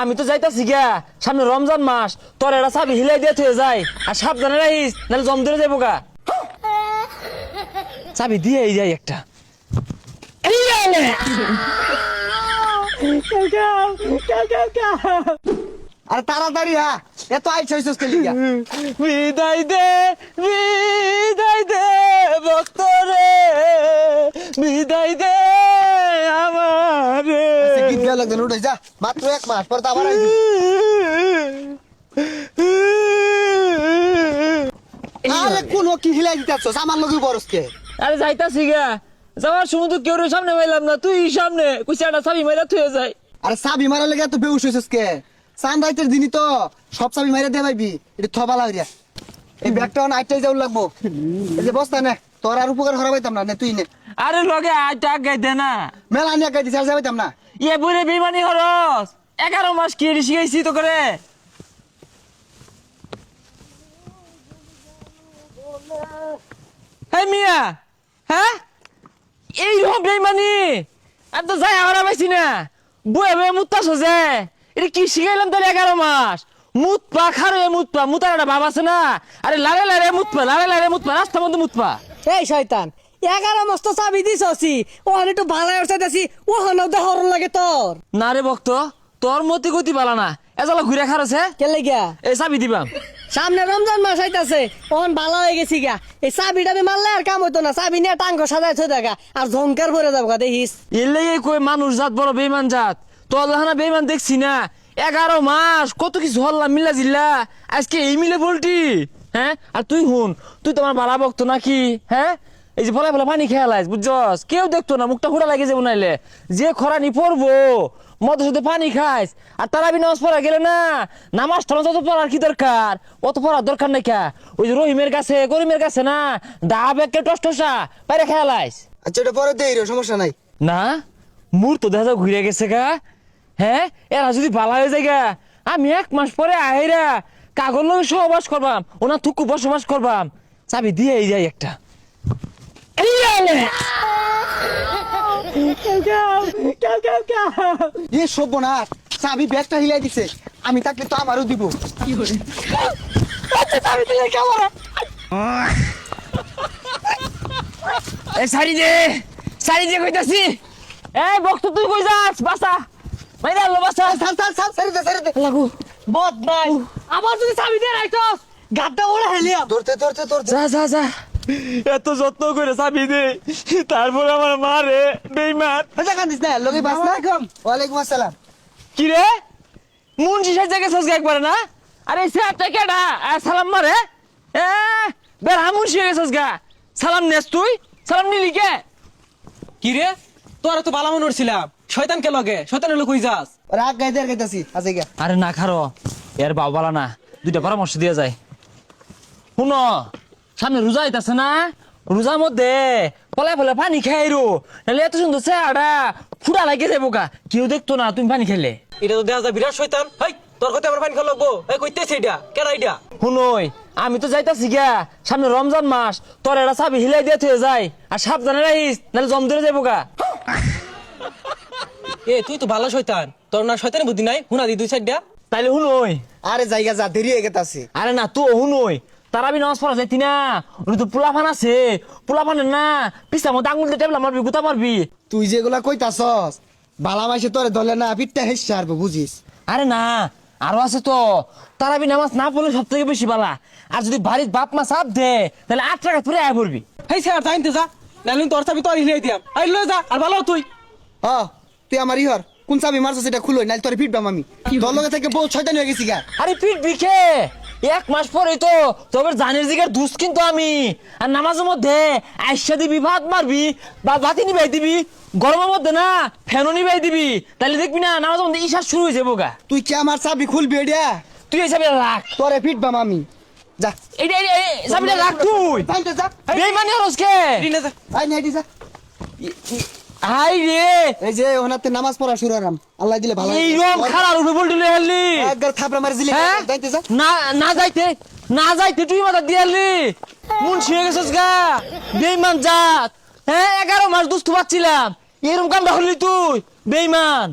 আমি তো যাইতাছি গা, সামনে রমজান মাস, তোর এটা চাবি হিলাই দিয়ে থয়ে যায়, আর সাবধানে রাখিস নাহলে জম ধরে যাবো গা। চাবি দিয়ে যাই একটা। আরে তাড়াতাড়ি হ্যাঁ, এত আইছ হইছস কে লিগা? বিদায় দে ভক্ত রে, বিদায় দে আমারে। গীত গাওয়া লাগবে উঠে যা, মাত্র 1 মাস পর তো আবার আইবি। আরে কোন কি হিলাই দিতাছস আমার লগে বরস কে? আরে যাইতাছি গা, যাওয়ার সময় তো কেউ সামনে পাইলাম না, তুই সামনে কুচাটা চাবি মাইরা থয়ে যায়। আরে চাবি মারার লেগে এত বেউস হইছস কে? সান রাইতের দিনই তো সব চাবি মাইরা দে ভাইবি, এটা থবালা হইরা। এই ব্যাগটা অন আইটাই যাও লাগবো। এই যে বস্তা নে, তোর আর উপকার করা পাইতাম না, নে তুই নে। আরে লগে আইটা আগাই দে না, মেলা নিয়ে গাই দিছ আর যাইতাম না। ইয়ে বুড়ে বেমানি হরস, 11 মাস কি শিখাইছি তো করে। হ্যাঁ মিয়া, হ্যাঁ এইরকম বেমানি আমি তো যাই হারা পাইছি না। বয়ে বয়ে মুত্তাছ যে, এটা কি শিখাইলাম তাহলে 11 মাস? মুতপা খারে মুতপা, মুতার একটা ভাব আছে না? আরে লারে লারে মুতপা, লারে লারে মুতপা, রাস্তা বন্ধ মুতপা। এই শয়তান 11 মস্ত চাবি দিছছি, ওখানে একটু ভালো চাইতাছি, ওখানেও তো হরণ লাগে তোর। না রে ভক্ত, তোর মতি গতি বালা না, এজালা ঘুরে খারছে। কে লেগা? এই চাবি দিবাম। সামনে রমজান মাস আইতাছে, ওখান ভালো হয়ে গেছি গা। এই চাবি টাবি মারলে আর কাম হইতো না, চাবি নিয়ে টাঙ্গ সাজাই থই দেখা আর ঝংকার ভরে যাবো গা, দেখিস। এলে কই মানুষ জাত বড় বেইমান জাত, তোর লাহানা বেইমান দেখছি না। 11 মাস কত কিছু হল্লা মিল্লা জিল্লা, আজকে এই মিলে বলটি। হ্যাঁ আর তুই হুন, তুই তো আমার বালা ভক্ত নাকি? হ্যাঁ এই যে বলা বলা পানি খেয়ালাইস বুঝছস, কেউ দেখতো না, মুখটা ঘোরা লাগে যাবো নাইলে। যে খরানি পড়বো মদ সাথে পানি খাইস, আর তারাবি নামাজ পড়া গেলে না, নামাজ টামাজ অত পড়ার কি দরকার? অত পড়ার দরকার নাই কা। ওই যে রহিমের কাছে করিমের কাছে না, ডাব একে টস টসা বাইরে খেয়ালাইস। আচ্ছা এটা পরে দেই রে, সমস্যা নাই। না মুর তো দেখা ঘুরে গেছে গা। হ্যাঁ এরা যদি ভালো হয়ে যায় গা, আমি 1 মাস পরে আহেরা কাগজ লগে সহবাস করবাম, ওনা থুকু বসবাস করবাম। চাবি দিয়ে যাই একটা। এ সর্বনাশ, চাবি ব্যাগটা হিলাই দিছে, আমি থাকলে তো আমারও দিব। সারি দে কইতাছি। এই বক্ত তুই কই যাস? বাসা মাইরা আলো বাসা। সারি দে লাগু বদ নাই, আবার যদি চাবি দিয়ে রাখছস গাড্ডা ওরা হেলিয়াম। ধরতে যা যা যা, এত যত্ন করে চাবি দে, তারপর আমার মা রে বেইমান। আচ্ছা কান্দিস না, লগে বাস না। ওয়ালাইকুম আসসালাম। কি রে মুন্সি সাজা গেছস একবার না? আরে সেটা কেডা সালাম মারে? এ বেড়া মুন্সি গেছস গা, সালাম নেস তুই? সালাম নিলি কে? কি রে তোরা তো বালা মনে ছিলাম, শয়তান কে লগে? শয়তান হলো কই যাস? রাগ গাইতে আর গাইতাছি আছে গা। আরে না খারো, এর বাবালা না, দুইটা পরামর্শ দিয়ে যায়। শুনো সামনে রোজা আইতাছে না, রোজার মধ্যে পলায় ফলে পানি খাইরো, নাহলে এত সুন্দর চেহারা ফুটা লাগে যাবো গা, কেউ দেখতো না তুমি পানি খেলে। এটা তো দেখা যায় বিরাট শয়তান। হাই তোর কথা আমার পানি খাওয়া লাগবো? এই কইতেছে এটা কেডা এটা? শুনই আমি তো যাইতাছি গা, সামনে রমজান মাস, তোর এটা চাবি হিলাই দিয়ে থয়ে যায়, আর সাবধানে রাখিস নাহলে জম ধরে যাবো গা। এ তুই তো ভালো শয়তান, তোর না শয়তানের বুদ্ধি নাই? হুনা দি 2-4টা। তাইলে শুনই। আরে জায়গা যা, দেরি হয়ে গেতাছে। আরে না তো শুনই, তারাবি নামাজ পড়া যাইতি না, ওটা তো পোলাফান আছে, পোলাফানের না পিসা মতো আঙুল দিয়ে টেবলা মারবি, গুতা মারবি। তুই যেগুলা কইতাছস বালা মাইসে তোরে ধরলে না পিঠটা হেসে আরবে, বুঝিস? আরে না আরো আছে তো, তারাবি নামাজ না পড়লে সব থেকে বেশি বালা। আর যদি বাড়ির বাপ মা চাপ দে তাহলে 8 টাকা পরে আয় পড়বি। হেই স্যার জানতে যা, নাহলে তোর চাবি তোর হিলাই দিয়াম। আই লয়ে যা, আর ভালো তুই। হ তুই আমার ইহর কোন চাবি মারছস এটা খুলই, নাইলে তোরে পিটবাম আমি। তোর লগে থেকে বহুত শয়তান হয়ে গেছি গা। আরে পিট বিখে 1 মাস পরেই তো তবে জানির জিগার দুস কিন্তু আমি। আর নামাজের মধ্যে আইসা দিবি, ভাত মারবি বা বাতি নিবাই দিবি, গরমের মধ্যে না ফ্যানও নিবাই দিবি, তাহলে দেখবি না নামাজের মধ্যে ঈশা শুরু হয়ে যাবো গা। তুই কি আমার চাবি খুলবি এটা? তুই এই চাবিটা রাখ, তোরে পিটবাম আমি। যা এইটা চাবিটা রাখ তুই। জানতে যা। বেইমানি হরসকে দিনে যা। আই নাই যা। হাই রে, এই যে ওনাতে নামাজ পড়া শুরু হলাম, আল্লাহ দিলে ভালো। এই রকম খারাপ উপরে বলতে হেললি। একবার থাপড়া মারি দিলে হ্যাঁ? জানতে যা। না না যাইতে, না যাইতে তুই মাথা দিয়ালি মুন্সি হয়ে গেছিস গা, বেইমান জাত। হ্যাঁ 11 মাস দুস্থ পাচ্ছিলাম, এরকম কামটা হলি তুই বেইমান।